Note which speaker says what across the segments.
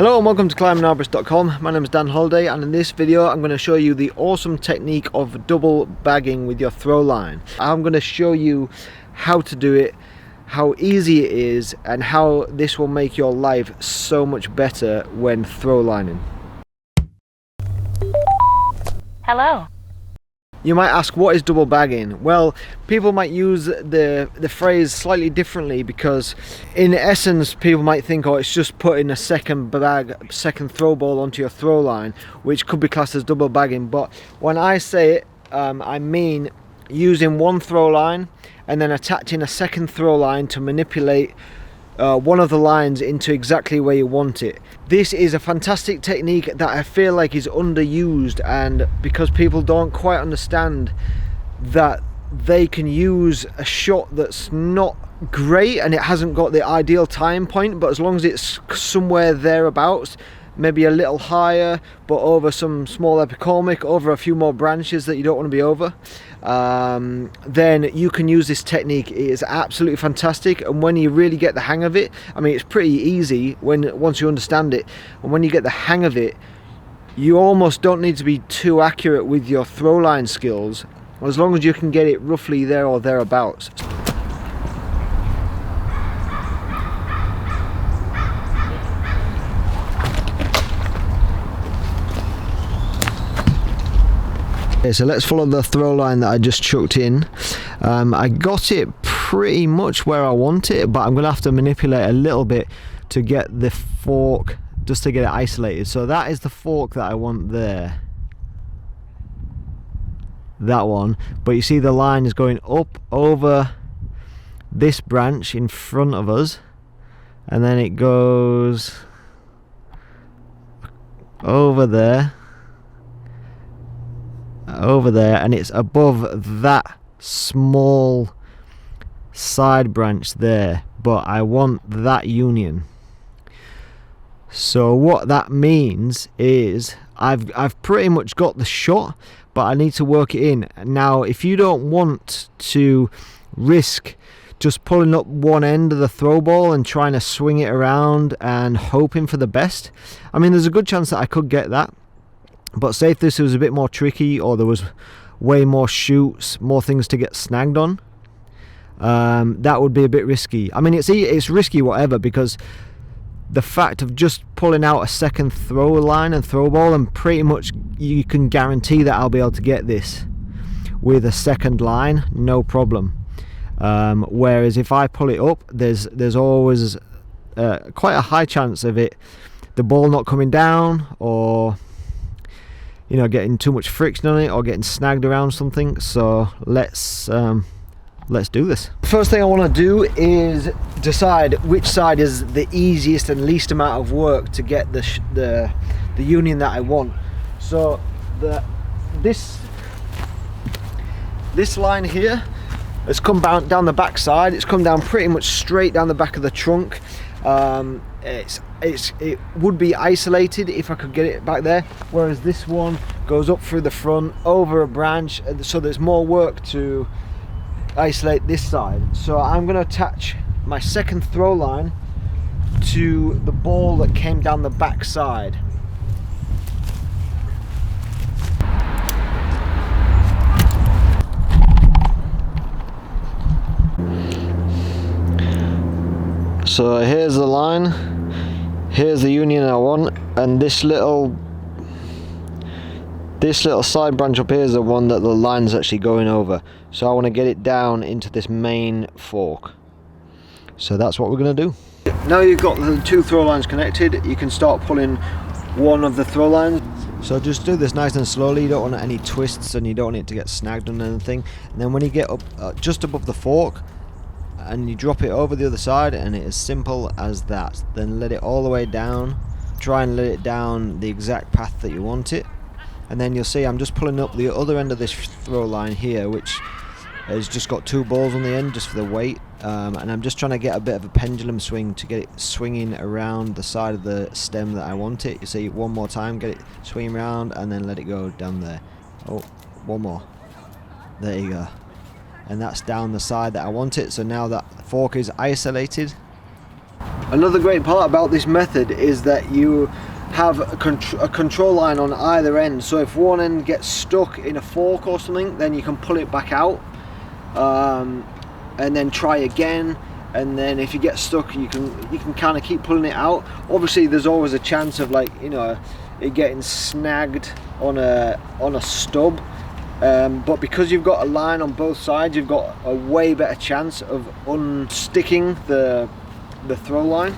Speaker 1: Hello and welcome to climbingarborist.com. My name is Dan Holiday, and in this video I'm going to show you the awesome technique of double bagging with your throw line. I'm going to show you how to do it, how easy it is, and how this will make your life so much better when throw lining.
Speaker 2: Hello.
Speaker 1: You might ask, what is double bagging? Well, people might use the phrase slightly differently, because in essence people might think, oh, it's just putting a second throw ball onto your throw line, which could be classed as double bagging. But when I say it, I mean using one throw line and then attaching a second throw line to manipulate one of the lines into exactly where you want it. This is a fantastic technique that I feel like is underused, and because people don't quite understand that they can use a shot that's not great and it hasn't got the ideal time point, but as long as it's somewhere thereabouts, maybe a little higher, but over some small epicormic, over a few more branches that you don't want to be over, then you can use this technique. It is absolutely fantastic, and when you really get the hang of it, I mean, it's pretty easy once you understand it, and when you get the hang of it, you almost don't need to be too accurate with your throw line skills, as long as you can get it roughly there or thereabouts. Okay, so let's follow the throw line that I just chucked in. I got it pretty much where I want it, but I'm going to have to manipulate a little bit to get the fork, just to get it isolated. So that is the fork that I want there. That one. But you see the line is going up over this branch in front of us, and then it goes over there, and it's above that small side branch there, but I want that union. So what that means is I've pretty much got the shot, but I need to work it in. Now, if you don't want to risk just pulling up one end of the throw ball and trying to swing it around and hoping for the best, I mean, there's a good chance that I could get that. But say if this was a bit more tricky, or there was way more shoots, more things to get snagged on, that would be a bit risky. I mean, it's risky whatever, because the fact of just pulling out a second throw line and throw ball, and pretty much you can guarantee that I'll be able to get this with a second line, no problem. Whereas if I pull it up, there's always quite a high chance of the ball not coming down, or getting too much friction on it, or getting snagged around something. So let's do this. First thing I want to do is decide which side is the easiest and least amount of work to get the union that I want. So this line here has come down the back side. It's come down pretty much straight down the back of the trunk. It would be isolated if I could get it back there, whereas this one goes up through the front over a branch, so there's more work to isolate this side. So I'm going to attach my second throw line to the ball that came down the back side. So here's the line, here's the union I want, and this little side branch up here is the one that the line's actually going over. So I want to get it down into this main fork. So that's what we're going to do. Now you've got the two throw lines connected, you can start pulling one of the throw lines. So just do this nice and slowly. You don't want any twists, and you don't want it to get snagged on anything. And then when you get up just above the fork, and you drop it over the other side, and it is simple as that. Then let it all the way down, try and let it down the exact path that you want it, and then you'll see I'm just pulling up the other end of this throw line here, which has just got two balls on the end just for the weight, and I'm just trying to get a bit of a pendulum swing to get it swinging around the side of the stem that I want it. You see, one more time, get it swinging around, and then let it go down there. Oh, one more. There you go. And that's down the side that I want it. So now that fork is isolated, Another great part about this method is that you have a control line on either end, so if one end gets stuck in a fork or something, then you can pull it back out and then try again. And then if you get stuck, you can kind of keep pulling it out. Obviously there's always a chance of, like, you know, it getting snagged on a stub, but because you've got a line on both sides, you've got a way better chance of unsticking the throw line.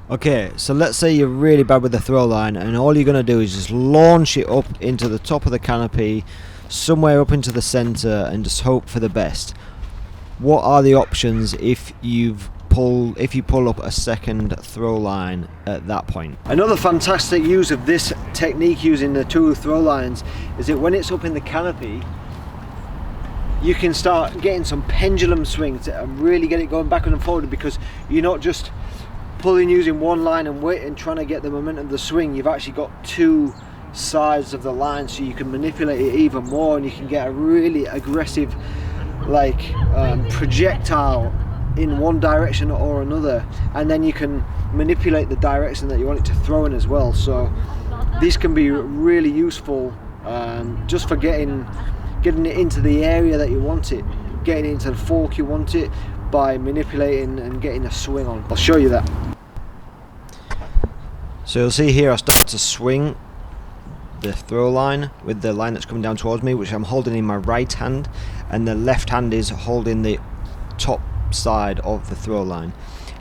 Speaker 1: Okay, so let's say you're really bad with the throw line, and all you're going to do is just launch it up into the top of the canopy, somewhere up into the center, and just hope for the best. What are the options if you pull up a second throw line at that point? Another fantastic use of this technique using the two throw lines is that when it's up in the canopy, you can start getting some pendulum swings and really get it going back and forward, because you're not just pulling using one line and waiting, trying to get the momentum of the swing. You've actually got two sides of the line, so you can manipulate it even more, and you can get a really aggressive, like, projectile in one direction or another, and then you can manipulate the direction that you want it to throw in as well. So this can be really useful just for getting it into the area that you want it, getting it into the fork you want it, by manipulating and getting a swing on. I'll show you that. So you'll see here I start to swing the throw line with the line that's coming down towards me, which I'm holding in my right hand, and the left hand is holding the top side of the throw line.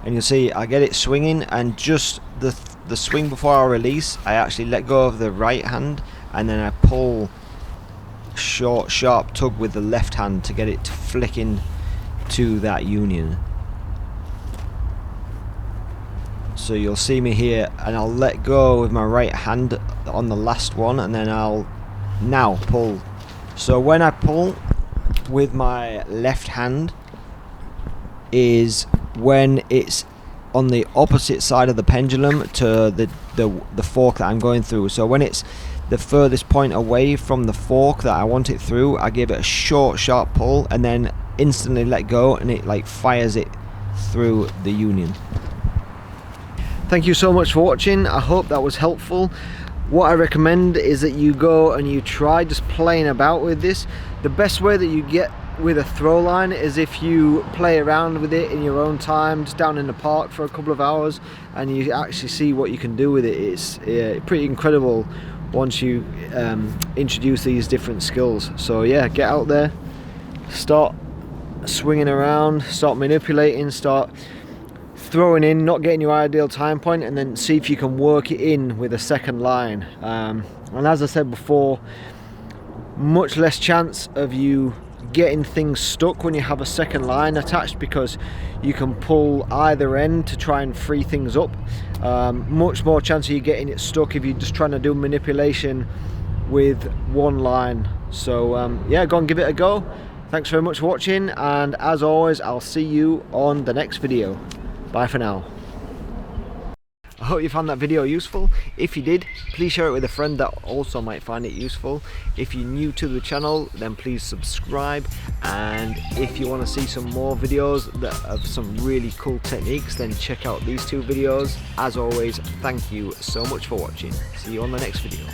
Speaker 1: And you'll see I get it swinging, and just the swing before I release, I actually let go of the right hand, and then I pull short sharp tug with the left hand to get it to flick in to that union. So you'll see me here, and I'll let go with my right hand on the last one, and then I'll now pull. So when I pull with my left hand is when it's on the opposite side of the pendulum to the fork that I'm going through. So when it's the furthest point away from the fork that I want it through, I give it a short sharp pull and then instantly let go, and it like fires it through the union. Thank you so much for watching. I hope that was helpful. What I recommend is that you go and you try just playing about with this. The best way that you get with a throw line is if you play around with it in your own time, just down in the park for a couple of hours, and you actually see what you can do with it. It's pretty incredible once you introduce these different skills. So yeah, get out there, start swinging around, start manipulating, start throwing in, not getting your ideal time point, and then see if you can work it in with a second line. And as I said before, much less chance of you getting things stuck when you have a second line attached, because you can pull either end to try and free things up. Much more chance of you getting it stuck if you're just trying to do manipulation with one line. So yeah, go and give it a go. Thanks very much for watching, and as always, I'll see you on the next video. Bye for now. I hope you found that video useful. If you did, please share it with a friend that also might find it useful. If you're new to the channel, then please subscribe, and if you want to see some more videos of some really cool techniques, then check out these two videos. As always, thank you so much for watching. See you on the next video.